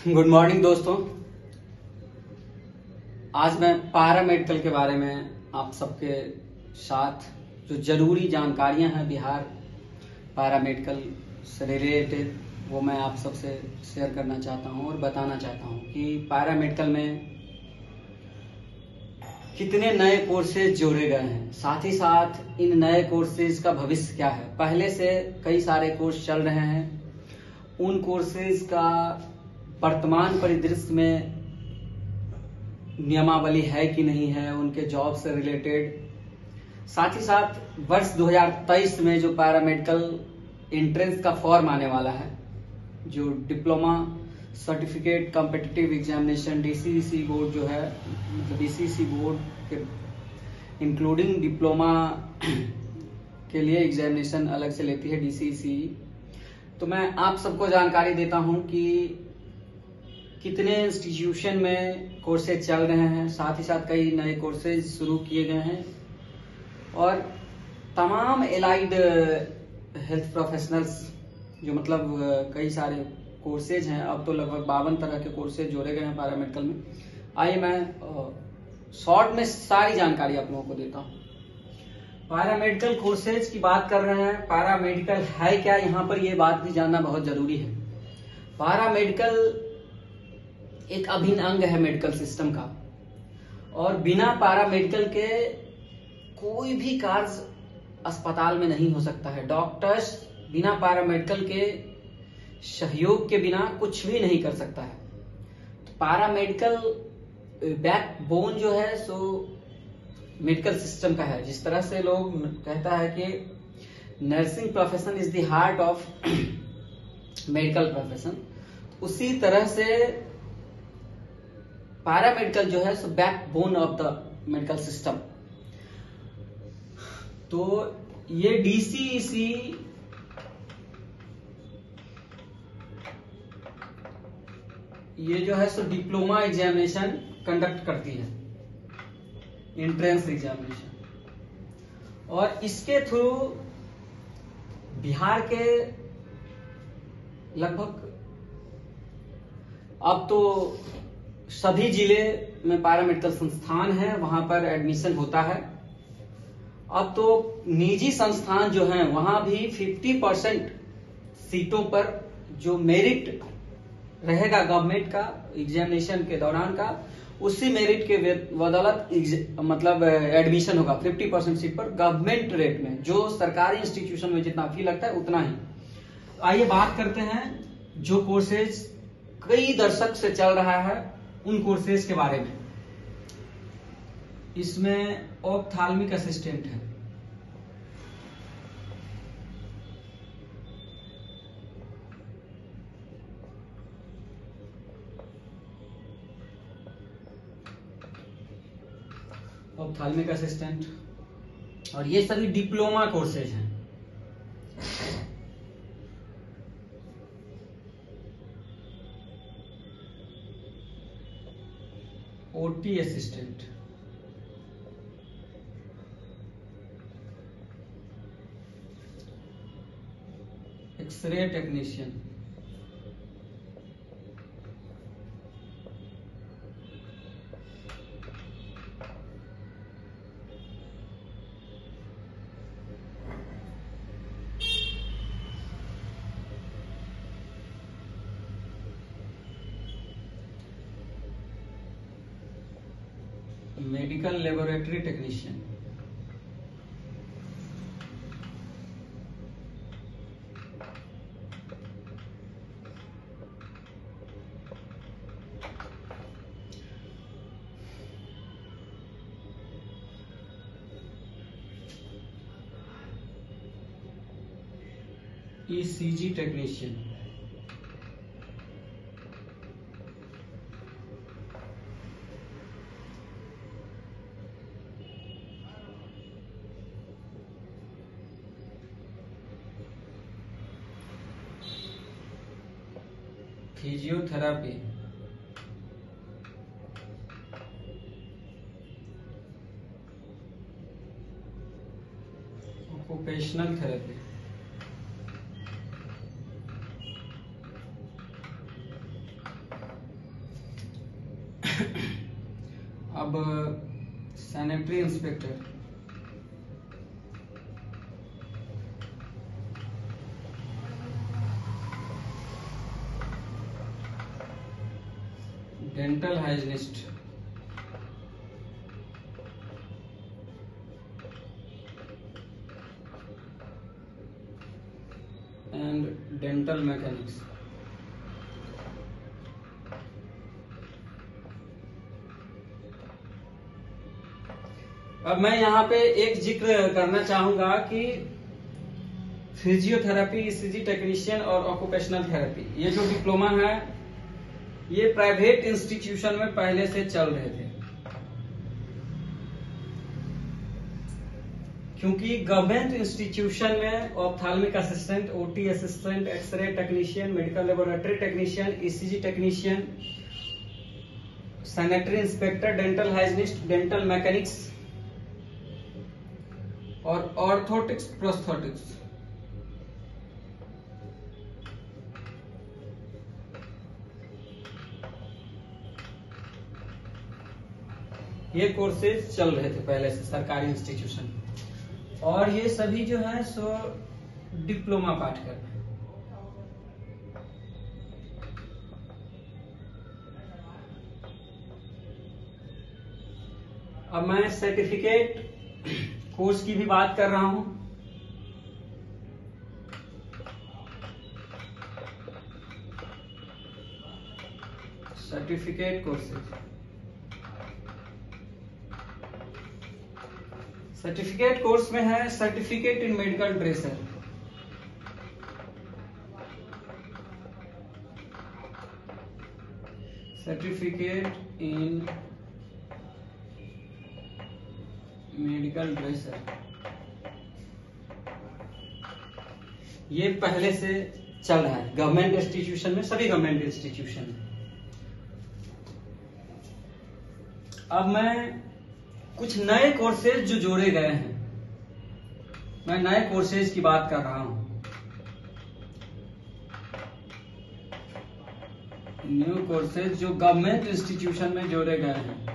Good morning दोस्तों। आज मैं पैरामेडिकल के बारे में आप सबके साथ जो जरूरी जानकारियां हैं बिहार पैरामेडिकल से रिलेटेड वो मैं आप सबसे शेयर करना चाहता हूं और बताना चाहता हूं कि पैरामेडिकल में कितने नए कोर्सेज जोड़े गए हैं, साथ ही साथ इन नए कोर्सेज का भविष्य क्या है। पहले से कई सारे कोर्स चल रहे हैं, उन कोर्सेज का वर्तमान परिदृश्य में नियमावली है कि नहीं है, उनके जॉब से रिलेटेड, साथ ही साथ वर्ष 2023 में जो पैरामेडिकल एंट्रेंस का फॉर्म आने वाला है, जो diploma certificate competitive examination DCC board जो है, मतलब डीसीसी बोर्ड के इंक्लूडिंग डिप्लोमा के लिए एग्जामिनेशन अलग से लेती है डीसीसी। तो मैं आप सबको जानकारी देता हूं कि कितने इंस्टीट्यूशन में कोर्सेज चल रहे हैं, साथ ही साथ कई नए कोर्सेज शुरू किए गए हैं और तमाम एलाइड हेल्थ प्रोफेशनल्स जो मतलब कई सारे कोर्सेज हैं, अब तो लगभग 52 तरह के कोर्सेज जोड़े गए हैं पैरामेडिकल में। आइए मैं शॉर्ट में सारी जानकारी आप लोगों को देता हूं। पैरामेडिकल कोर्सेज की बात कर रहे हैं, पैरामेडिकल है क्या, यहाँ पर ये बात भी जानना बहुत जरूरी है। पैरामेडिकल एक अभिन्न अंग है मेडिकल सिस्टम का और बिना पैरामेडिकल के कोई भी कार्य अस्पताल में नहीं हो सकता है। डॉक्टर्स बिना पैरामेडिकल के सहयोग के बिना कुछ भी नहीं कर सकता है। तो पैरामेडिकल बैकबोन जो है सो मेडिकल सिस्टम का है। जिस तरह से लोग कहता है कि nursing profession is the heart of medical profession, उसी तरह से पैरामेडिकल जो है सो backbone of the medical system. तो ये डीसीसी ये जो है सो डिप्लोमा एग्जामिनेशन कंडक्ट करती है, एंट्रेंस एग्जामिनेशन, और इसके थ्रू बिहार के लगभग अब तो सभी जिले में पैरामेडिकल संस्थान है, वहां पर एडमिशन होता है। अब तो निजी संस्थान जो हैं वहां भी 50% सीटों पर जो मेरिट रहेगा गवर्नमेंट का एग्जामिनेशन के दौरान का, उसी मेरिट के बदौलत मतलब एडमिशन होगा 50% सीट पर गवर्नमेंट रेट में। जो सरकारी इंस्टीट्यूशन में जितना फी लगता है उतना ही। आइए बात करते हैं जो कोर्सेज कई दशक से चल रहा है उन कोर्सेज के बारे में। इसमें ऑप्थाल्मिक असिस्टेंट है, ऑप्थाल्मिक असिस्टेंट, और ये सभी डिप्लोमा कोर्सेज हैं। OT assistant, x ray technician, medical laboratory technician, ECG technician, physiotherapy, occupational therapy, अब sanitary inspector, dental hygienist, and dental mechanics. अब मैं यहाँ पे एक जिक्र करना चाहूंगा कि फिजियोथेरेपी, ईसीजी टेक्नीशियन और ऑक्यूपेशनल थेरेपी, ये जो डिप्लोमा है ये प्राइवेट इंस्टीट्यूशन में पहले से चल रहे थे, क्योंकि गवर्नमेंट इंस्टीट्यूशन में ophthalmic assistant, OT assistant, x ray technician, medical laboratory technician, ECG technician, sanitary inspector, dental hygienist, dental mechanics और ऑर्थोटिक्स, प्रोस्थेटिक्स, ये कोर्सेज चल रहे थे पहले से सरकारी इंस्टीट्यूशन, और ये सभी जो है सो डिप्लोमा पाठ्यक्रम है। अब मैं सर्टिफिकेट कोर्स की भी बात कर रहा हूं। सर्टिफिकेट कोर्सेज, सर्टिफिकेट कोर्स में है certificate in medical dresser, certificate in medical dresser, ये पहले से चल रहा है गवर्नमेंट इंस्टीट्यूशन में, सभी गवर्नमेंट इंस्टीट्यूशन में। अब मैं कुछ नए कोर्सेज जो जोड़े गए हैं, मैं नए कोर्सेज की बात कर रहा हूं। न्यू कोर्सेज जो गवर्नमेंट इंस्टीट्यूशन में जोड़े गए हैं,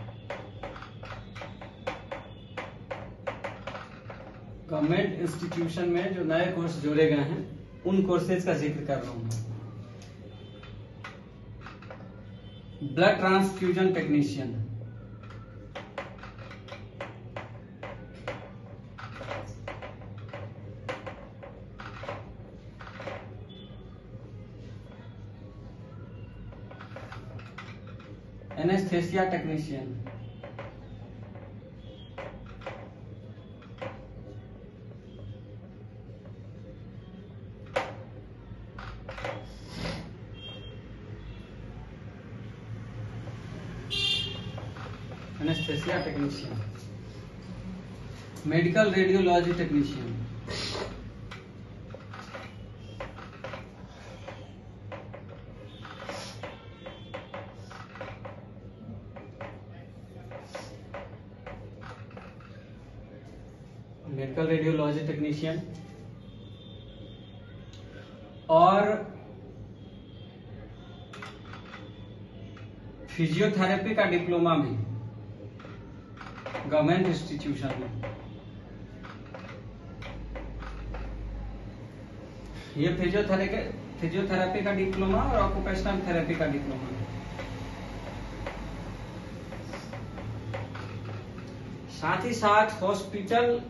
गवर्नमेंट इंस्टीट्यूशन में जो नए कोर्स जोड़े गए हैं उन कोर्सेज का जिक्र कर रहा हूं। Blood transfusion technician, anaesthesia technician, anaesthesia technician, medical radiology technician, medical radiology technician और फिजियोथेरेपी का डिप्लोमा भी गवर्नमेंट इंस्टीट्यूशन में। ये फिजियोथेरेपी का डिप्लोमा और ऑक्यूपेशनल थेरेपी का डिप्लोमा। साथ ही साथ hospital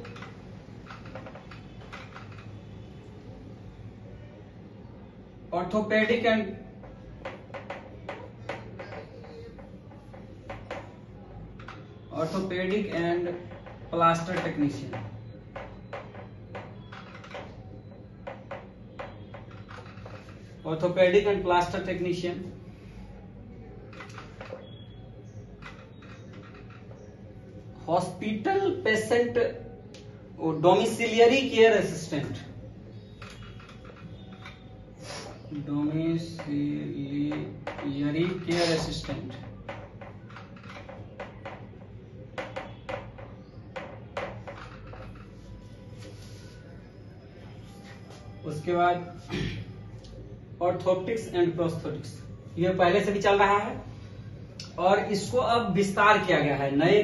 orthopaedic and plaster technician, orthopaedic and plaster technician, hospital patient domiciliary care assistant, domiciliary care assistant, उसके बाद ऑर्थोप्टिक्स एंड प्रोस्थेटिक्स, ये पहले से भी चल रहा है। और इसको अब विस्तार किया गया है, नए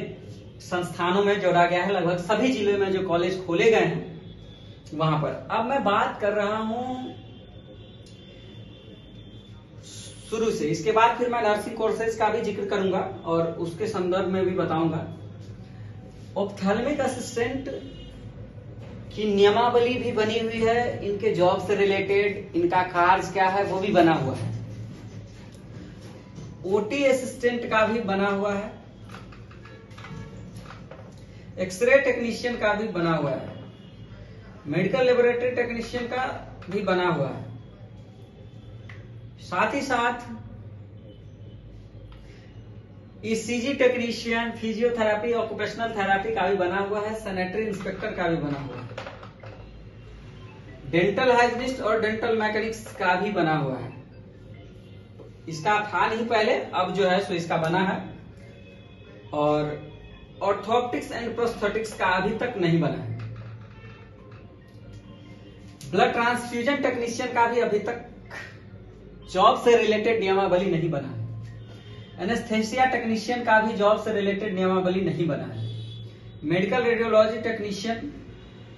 संस्थानों में जोड़ा गया है। लगभग सभी जिलों में जो कॉलेज खोले गए हैं वहां पर। अब मैं बात कर रहा हूं शुरू से, इसके बाद फिर मैं नर्सिंग कोर्सेज का भी जिक्र करूंगा और उसके संदर्भ में भी बताऊंगा। ऑप्थेल्मिक असिस्टेंट की नियमावली भी बनी हुई है, इनके जॉब से रिलेटेड इनका कार्य क्या है वो भी बना हुआ है। ओटी असिस्टेंट का भी बना हुआ है, एक्सरे टेक्नीशियन का भी बना हुआ है, मेडिकल लेबोरेटरी टेक्नीशियन का भी बना हुआ है। साथ ही साथ ECG technician, physiotherapy, occupational therapy का भी बना हुआ है, सैनिटरी इंस्पेक्टर का भी बना हुआ है, डेंटल हाइजीनिस्ट और डेंटल मैकेनिक्स का भी बना हुआ है। इसका था नहीं पहले, अब जो है सो इसका बना है। और ऑर्थोप्टिक्स एंड प्रोस्थेटिक्स का अभी तक नहीं बना है। ब्लड ट्रांसफ्यूजन टेक्नीशियन का भी अभी तक जॉब से रिलेटेड नियमावली नहीं बना है। एनेस्थेसिया टेक्नीशियन का भी जॉब से रिलेटेड नियमावली नहीं बना है। मेडिकल रेडियोलॉजी टेक्नीशियन,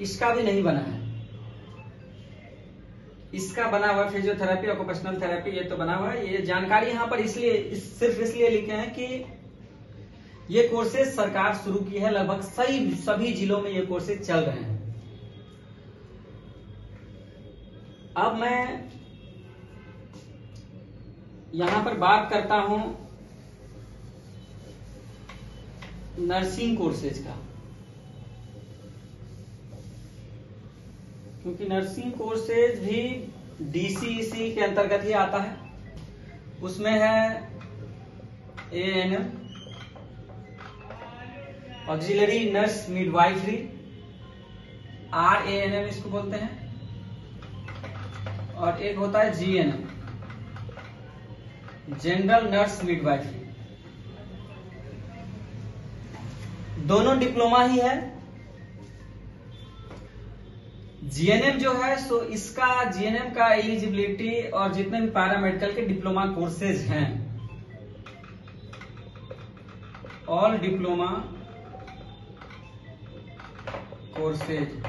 इसका भी नहीं बना है। इसका बना हुआ फिजियोथेरापी, ऑक्यूपेशनल थेरेपी, ये तो बना हुआ है। ये जानकारी यहाँ पर सिर्फ इसलिए लिखे हैं कि ये कोर्सेज सरकार शुरू की है, लगभग सभी जिलों में ये कोर्सेज चल रहे हैं। अब मैं यहां पर बात करता हूं नर्सिंग कोर्सेज का, क्योंकि नर्सिंग कोर्सेज भी डीसीईसी के अंतर्गत ही आता है। उसमें है एएनएम, ऑक्सिलरी नर्स मिडवाइफरी, आरएएनएम इसको बोलते हैं, और एक होता है जीएनएम, जनरल नर्स मिडवाइफरी। दोनों डिप्लोमा ही है। जीएनएम जो है सो इसका जीएनएम का एलिजिबिलिटी और जितने भी पैरामेडिकल के डिप्लोमा कोर्सेज हैं, ऑल डिप्लोमा कोर्सेज,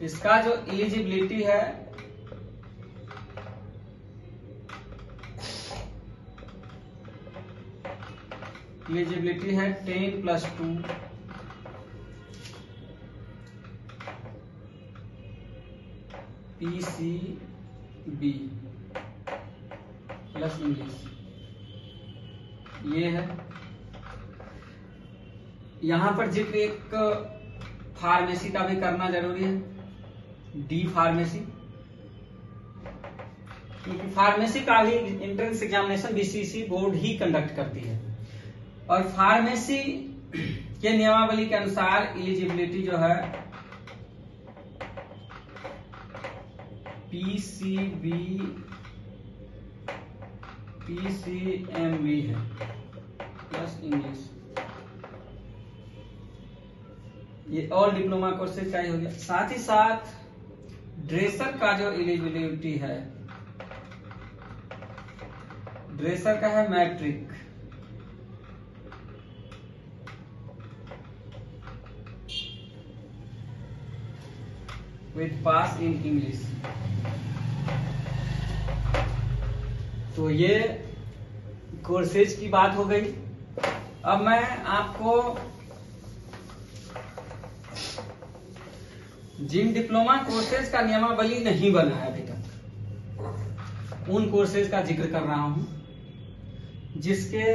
इसका जो एलिजिबिलिटी है एलिजिबिलिटी है 10+2 PCB प्लस इंग्लिश, ये है। यहां पर जिक्र एक फार्मेसी का भी करना जरूरी है, डी फार्मेसी, क्योंकि फार्मेसी का भी एंट्रेंस एग्जामिनेशन बीसीसी बोर्ड ही कंडक्ट करती है। और फार्मेसी के नियमावली के अनुसार एलिजिबिलिटी जो है PCMB है प्लस इंग्लिश। ये ऑल डिप्लोमा कोर्सेज का ही हो गया। साथ ही साथ ड्रेसर का जो एलिजिबिलिटी है, ड्रेसर का है matric, with pass in English. तो ये कोर्सेज की बात हो गई। अब मैं आपको जिन डिप्लोमा कोर्सेज का नियमावली नहीं बना है अभी तक, उन कोर्सेज का जिक्र कर रहा हूं जिसके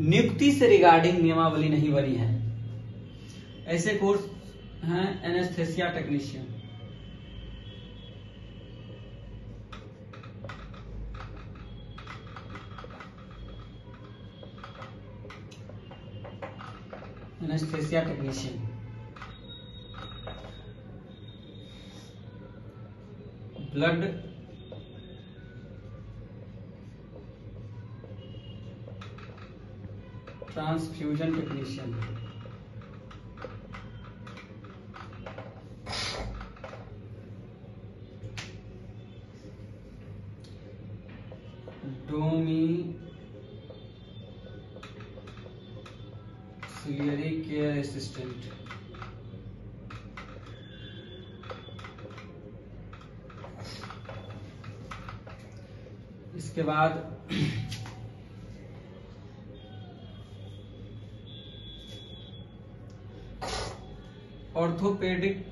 नियुक्ति से रिगार्डिंग नियमावली नहीं बनी है। ऐसे कोर्स हैं anaesthesia technician, anaesthesia technician, blood transfusion technician, auxiliary care assistant. इसके बाद orthopaedic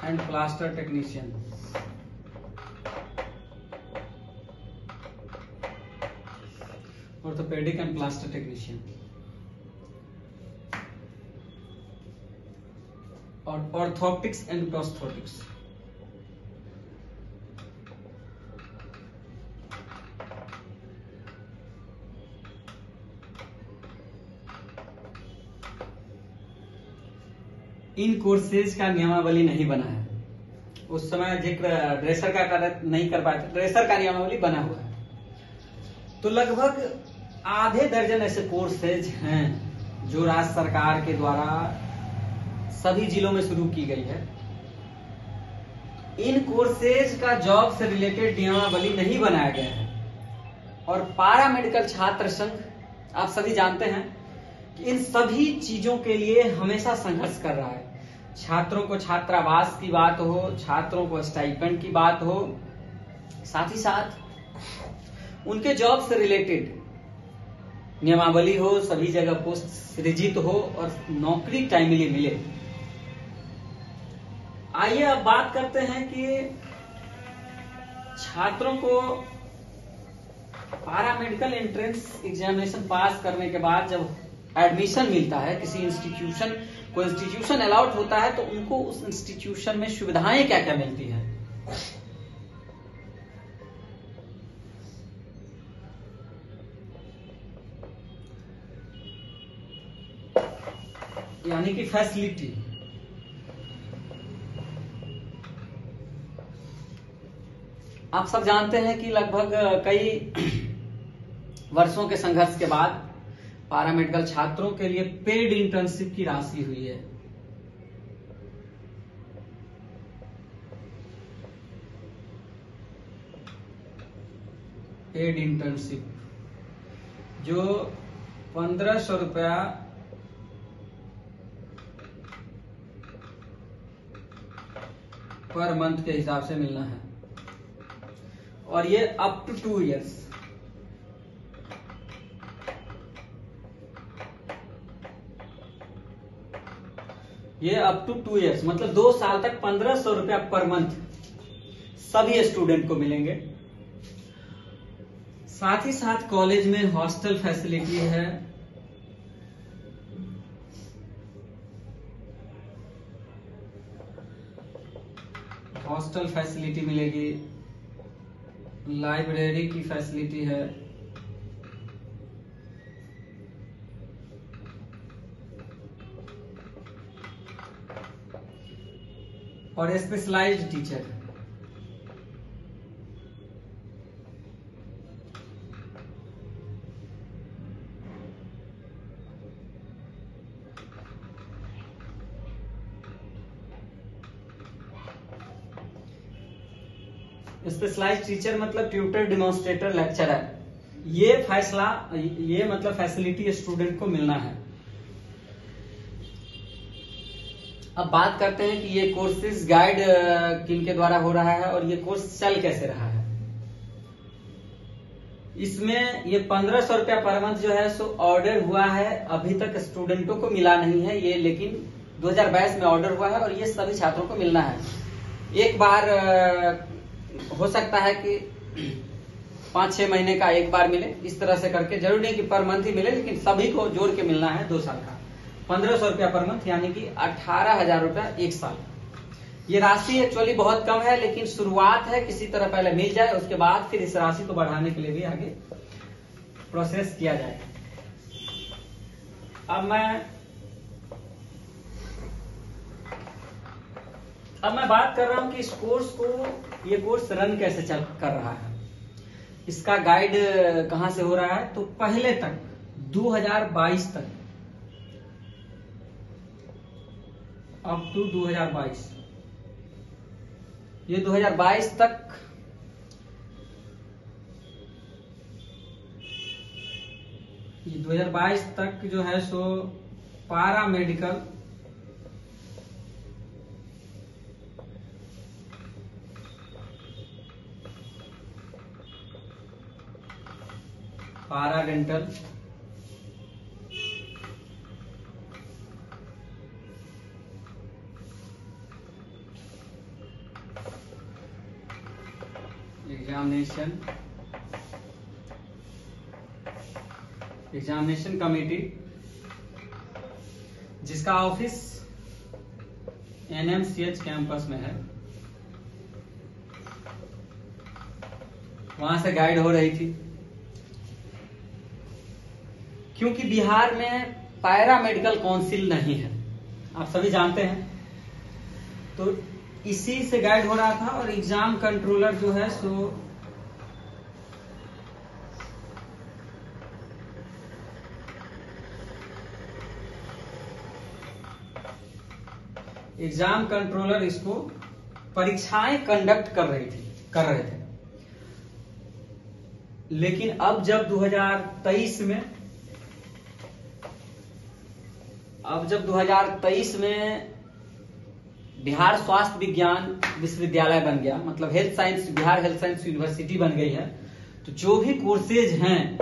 and plaster technician. Orthopaedic and plaster technician और ऑर्थोप्टिक्स एंड प्रोस्थेटिक्स। इन कोर्सेज का नियमावली नहीं बना है। उस समय जिक्र ड्रेसर का नहीं कर पाए थे, ड्रेसर का नियमावली बना हुआ है। तो लगभग आधे दर्जन ऐसे कोर्सेज हैं जो राज्य सरकार के द्वारा सभी जिलों में शुरू की गई है। इन कोर्सेज का जॉब से रिलेटेड नियमावली नहीं बनाया गया है और पारा मेडिकल छात्र संघ, आप सभी जानते हैं कि इन सभी चीजों के लिए हमेशा संघर्ष कर रहा है। छात्रों को छात्रावास की बात हो, छात्रों को स्टाइपेंड की बात हो, साथ ही साथ उनके जॉब से रिलेटेड नियमावली हो, सभी जगह पोस्ट सृजित हो और नौकरी टाइमली मिले। आइए अब बात करते हैं कि छात्रों को पारामेडिकल एंट्रेंस एग्जामिनेशन पास करने के बाद जब एडमिशन मिलता है किसी इंस्टीट्यूशन को, इंस्टीट्यूशन अलॉट होता है, तो उनको उस इंस्टीट्यूशन में सुविधाएं क्या क्या मिलती है। यानी कि फैसिलिटी। आप सब जानते हैं कि लगभग कई वर्षों के संघर्ष के बाद पारामेडिकल छात्रों के लिए पेड इंटर्नशिप की राशि हुई है। पेड इंटर्नशिप जो 1500 रुपया पर मंथ के हिसाब से मिलना है और ये अप टू 2 इयर्स। ये अप टू 2 इयर्स मतलब 2 साल तक 1500 रुपया पर मंथ सभी स्टूडेंट को मिलेंगे। साथ ही साथ कॉलेज में हॉस्टल फैसिलिटी है। हॉस्टल फैसिलिटी मिलेगी, लाइब्रेरी की फैसिलिटी है, और स्पेशलाइज्ड टीचर। स्पेशलाइज्ड टीचर मतलब ट्यूटर, डिमॉन्स्ट्रेटर, लेक्चरर। ये मतलब फैसिलिटी स्टूडेंट को मिलना है। अब बात करते हैं कि ये कोर्सेज गाइड किन के द्वारा हो रहा है और ये कोर्स चल कैसे रहा है। इसमें ये 1500 रुपया पर मंथ जो है सो ऑर्डर हुआ है, अभी तक स्टूडेंटों को मिला नहीं है ये, लेकिन 2022 में ऑर्डर हुआ है और ये सभी छात्रों को मिलना है। एक बार हो सकता है कि 5-6 महीने का एक बार मिले, इस तरह से करके। जरूरी नहीं कि पर मंथ ही मिले, लेकिन सभी को जोड़ के मिलना है 2 साल का 1500 रुपया पर मंथ, यानी कि 18,000 रुपया 1 साल। ये राशि एक्चुअली बहुत कम है, लेकिन शुरुआत है, किसी तरह पहले मिल जाए, उसके बाद फिर इस राशि को बढ़ाने के लिए भी आगे प्रोसेस किया जाए। अब मैं बात कर रहा हूं कि इस कोर्स को, ये कोर्स रन कैसे कर रहा है, इसका गाइड कहां से हो रहा है। तो पहले तक 2022 तक, अप टू 2022, ये 2022 तक ये 2022 तक जो है सो पारा मेडिकल पारा डेंटल एग्जामिनेशन कमेटी, जिसका ऑफिस NMCH कैंपस में है, वहां से गाइड हो रही थी। क्योंकि बिहार में पैरा मेडिकल काउंसिल नहीं है, आप सभी जानते हैं, तो इसी से गाइड हो रहा था। और एग्जाम कंट्रोलर जो है सो एग्जाम कंट्रोलर इसको परीक्षाएं कंडक्ट कर रहे थे। लेकिन अब जब 2023 में बिहार स्वास्थ्य विज्ञान विश्वविद्यालय बन गया, मतलब बिहार हेल्थ साइंस यूनिवर्सिटी बन गई है, तो जो भी कोर्सेज हैं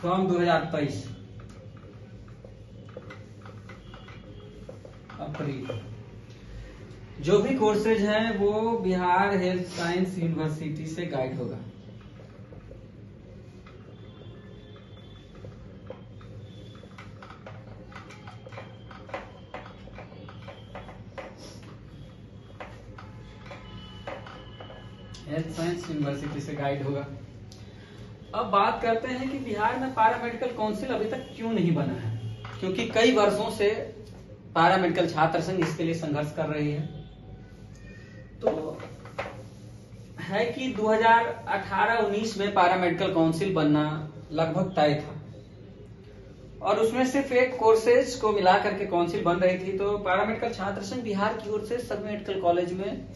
फ्रॉम 2023 अप्रैल, जो भी कोर्सेज हैं वो बिहार हेल्थ साइंस यूनिवर्सिटी से गाइड होगा। हेल्थ साइंस यूनिवर्सिटी से गाइड होगा। अब बात करते हैं कि बिहार में पैरामेडिकल काउंसिल अभी तक क्यों नहीं बना है, क्योंकि कई वर्षों से पैरामेडिकल छात्र संघ इसके लिए संघर्ष कर रही है। तो है कि 2018-19 में पैरामेडिकल काउंसिल बनना लगभग तय था, और उसमें सिर्फ एक कोर्सेज को मिला करके काउंसिल बन रही थी। तो पैरामेडिकल छात्र संघ बिहार की ओर से सभी मेडिकल कॉलेज में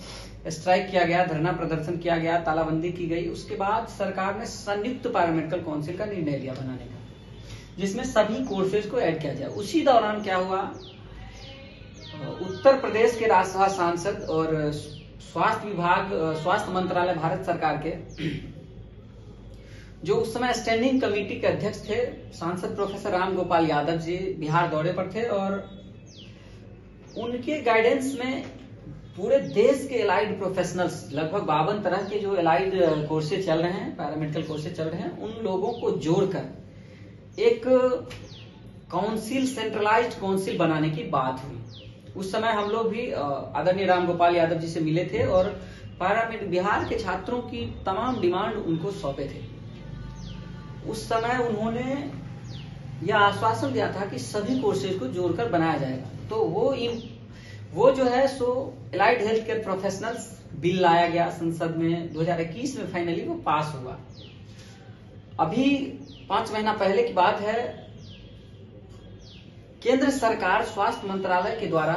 स्ट्राइक किया गया, धरना प्रदर्शन किया गया, तालाबंदी की गई। उसके बाद सरकार ने संयुक्त पैरामेडिकल काउंसिल का निर्णय लिया बनाने का, जिसमें सभी कोर्सेज को ऐड किया जाए। उसी दौरान क्या हुआ, उत्तर प्रदेश के राज्यसभा सांसद और स्वास्थ्य मंत्रालय भारत सरकार के जो उस समय स्टैंडिंग कमेटी के अध्यक्ष थे, सांसद प्रोफेसर राम गोपाल यादव जी बिहार दौरे पर थे, और उनके गाइडेंस में पूरे देश के एलाइड प्रोफेशनल्स, लगभग 52 तरह के जो एलाइड कोर्सेज चल रहे हैं, पैरामेडिकल कोर्सेज चल रहे हैं, उन लोगों को जोड़कर एक काउंसिल, सेंट्रलाइज्ड काउंसिल बनाने की बात हुई। उस समय हम लोग भी आदरणीय राम गोपाल यादव जी से मिले थे और पैरामेडिकल बिहार के छात्रों की तमाम डिमांड उनको सौंपे थे। उस समय उन्होंने यह आश्वासन दिया था कि सभी कोर्सेज को जोड़कर बनाया जाएगा। तो वो जो है सो allied health care professionals bill लाया गया संसद में, 2021 में फाइनली वो पास हुआ। अभी 5 महीना पहले की बात है, केंद्र सरकार स्वास्थ्य मंत्रालय के द्वारा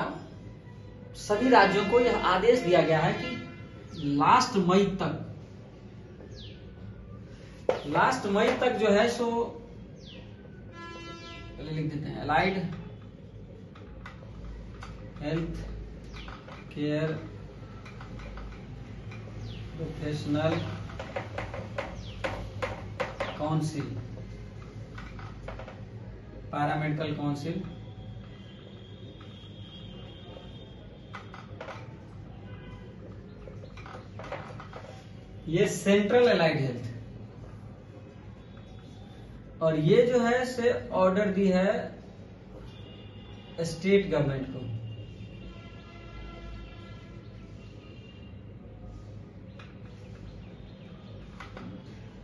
सभी राज्यों को यह आदेश दिया गया है कि लास्ट मई तक जो है सो, पहले लिख देते हैं, allied health care professional council, paramedical council ये सेंट्रल एलाइड हेल्थ, और ये जो है से ऑर्डर दी है स्टेट गवर्नमेंट को।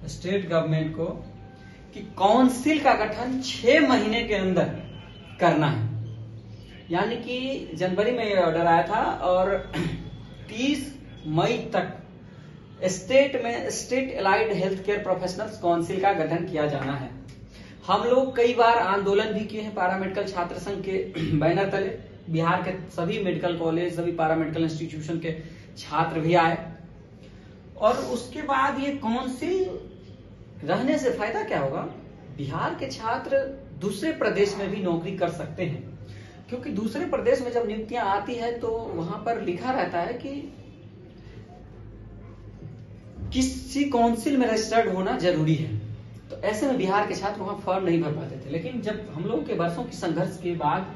स्टेट गवर्नमेंट को कि काउंसिल का गठन 6 महीने के अंदर करना है। यानी कि जनवरी में ये ऑर्डर आया था और 30 मई तक state allied health care professionals council का गठन किया जाना है। हम लोग कई बार आंदोलन भी किए हैं पैरामेडिकल छात्र संघ के बैनर तले, बिहार के सभी मेडिकल कॉलेज, सभी पैरामेडिकल इंस्टीट्यूशन के छात्र भी आए। और उसके बाद ये काउंसिल रहने से फायदा क्या होगा, बिहार के छात्र दूसरे प्रदेश में भी नौकरी कर सकते हैं, क्योंकि दूसरे प्रदेश में जब नियुक्तियां आती है तो वहां पर लिखा रहता है कि किसी काउंसिल में रजिस्टर्ड होना जरूरी है। तो ऐसे में बिहार के छात्र वहां फॉर्म नहीं भर पाते थे, लेकिन जब हम लोगों के वर्षों की संघर्ष के बाद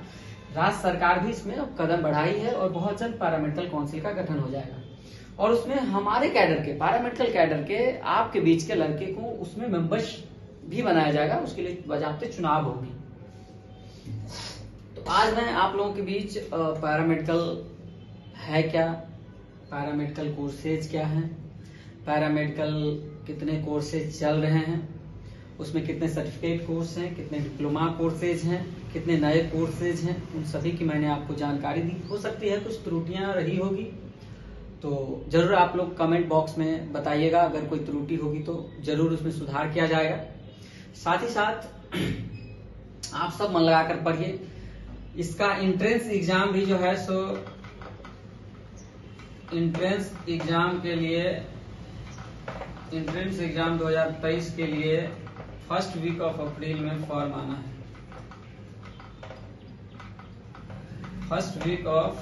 राज्य सरकार भी इसमें कदम बढ़ाई है और बहुत जल्द पैरामेडिकल काउंसिल का गठन हो जाएगा। और उसमें हमारे कैडर के, पैरामेडिकल कैडर के, आपके बीच के लड़के को उसमें मेंबर्स भी बनाया जाएगा। उसके लिए बाकायदे चुनाव होगी। तो आज मैं आप लोगों के बीच पैरामेडिकल है क्या, पैरामेडिकल कोर्सेज क्या है, पैरामेडिकल कितने कोर्सेज चल रहे हैं, उसमें कितने सर्टिफिकेट कोर्स हैं, कितने डिप्लोमा कोर्सेज हैं, कितने नए कोर्सेज हैं, उन सभी की मैंने आपको जानकारी दी। हो सकती है कुछ त्रुटियां रही होगी, तो जरूर आप लोग कमेंट बॉक्स में बताइएगा। अगर कोई त्रुटि होगी तो जरूर उसमें सुधार किया जाएगा। साथ ही साथ आप सब मन लगाकर पढ़िए। इसका एंट्रेंस एग्जाम भी जो है सो एंट्रेंस एग्जाम 2023 के लिए फर्स्ट वीक ऑफ अप्रैल में फॉर्म आना है। फर्स्ट वीक ऑफ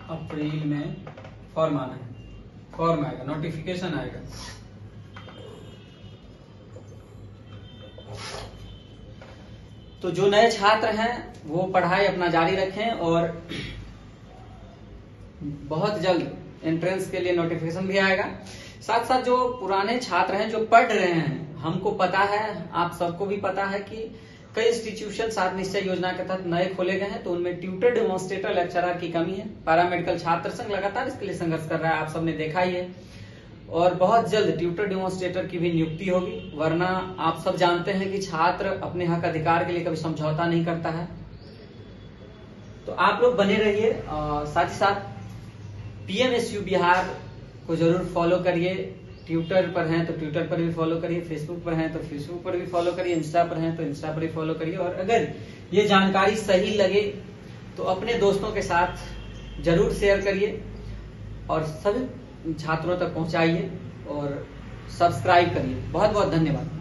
अप्रैल में फॉर्म आना है, फॉर्म आएगा, नोटिफिकेशन आएगा। तो जो नए छात्र हैं वो पढ़ाई अपना जारी रखें और बहुत जल्द एंट्रेंस के लिए नोटिफिकेशन भी आएगा। साथ साथ जो पुराने छात्र हैं जो पढ़ रहे हैं, हमको पता है, आप सबको भी पता है कि कई इंस्टीट्यूशन सात निश्चय योजना के तहत नए खोले गए हैं, तो उनमें ट्यूटर, डेमोन्स्ट्रेटर, लेक्चरर की कमी है। पैरामेडिकल छात्र संघ लगातार इसके लिए संघर्ष कर रहा है, आप सबने देखा ही है। और बहुत जल्द ट्यूटर, डेमोन्स्ट्रेटर की भी नियुक्ति होगी, वरना आप सब जानते हैं कि छात्र अपने हक अधिकार के लिए कभी समझौता नहीं करता है। तो आप लोग बने रहिए। साथ ही साथ PMSU बिहार को जरूर फॉलो करिए। ट्विटर पर हैं तो ट्विटर पर भी फॉलो करिए, फेसबुक पर हैं तो फेसबुक पर भी फॉलो करिए, इंस्टा पर हैं तो इंस्टा पर भी फॉलो करिए। और अगर ये जानकारी सही लगे तो अपने दोस्तों के साथ जरूर शेयर करिए और सभी छात्रों तक पहुंचाइए और सब्सक्राइब करिए। बहुत बहुत धन्यवाद।